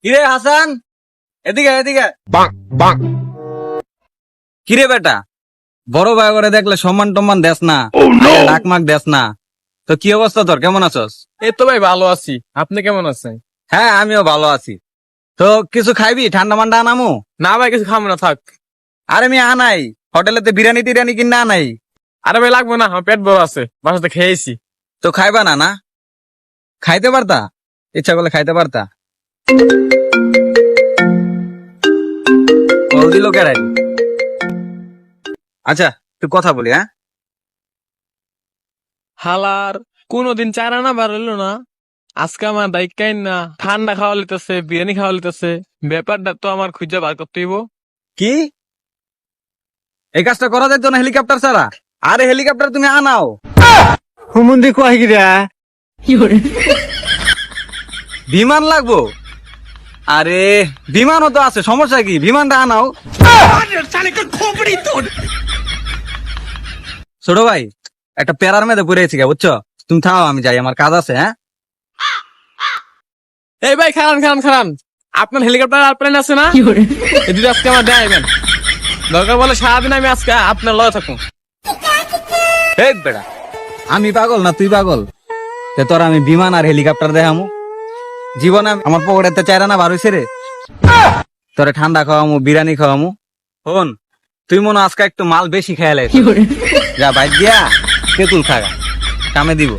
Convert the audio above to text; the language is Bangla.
কিরে হাসান, এদিকে এদিকে। কিরে বেটা, বড় ভাই করে দেখলে সম্মান টম্মান দেস না, ডাক মাক দেস না। তো কি অবস্থা তোর, কেমন আছস? এই তো ভাই ভালো আছি, আপনি কেমন আছেন? হ্যাঁ আমিও ভালো আছি। তো কিছু খাইবি, ঠান্ডা মান্ডা আনামু? না ভাই কিছু খাবো না, থাক। আরে আমি আনাই, হোটেলেতে বিরিয়ানি টিরিয়ানি কিনা আনাই। আরে ভাই লাগবে না, আমার পেট বড় আছে, বাসাতে খেয়েছি। তো খাইবা না? না খাইতে পারতা, ইচ্ছা করলে খাইতে পারতা। কল দিল কেরাই। আচ্ছা তুই কথা বলি, হ্যাঁ। হালার কোনদিন চারা না বাড়লো না, আজকে আমার দায়িত্ব না, ঠান্ডা খাওয়া লিতেছে, বিরিয়ানি খাওয়া লিতেছে। ব্যাপারটা তো আমার খুঁজে বার করতে হইব। কি এই কাজটা করা যেত না হেলিকপ্টার ছাড়া? আরে হেলিকপ্টার তুমি আনাও। হুমুন্দি কয় গিরা বিমান লাগবো? আরে বিমানও তো আছে, সমস্যা কি? বিমানটা আনাও। ছোট ভাই একটা প্যারার মেয়েদে পড়েছি গে, বুঝছো? তুমি থাও, আমি যাই, আমার কাজ আছে। হ্যাঁ এই ভাই খারান খারান খারান, আপনার হেলিকপ্টার আর প্লেন আছে না? এই দুটো আজকে আমার দেখাইবেন, দরকার বলে সারাদিন আমি আজকে আপনার লয়ে থাকুন। এই বেড়া, আমি পাগল না তুই পাগল? তে তোর আমি বিমান আর হেলিকপ্টার দেখামু? জীবনে আমার পকেটে চাইরা না বার হইছে রে। তোরে ঠান্ডা খাওয়ামু, বিরিয়ানি খাওয়ামু। হন তুই মনে হয় আজকে একটু মাল বেশি খেয়ালে, যা বাইর দিয়া তেঁতুল খাগা, কামে দিব।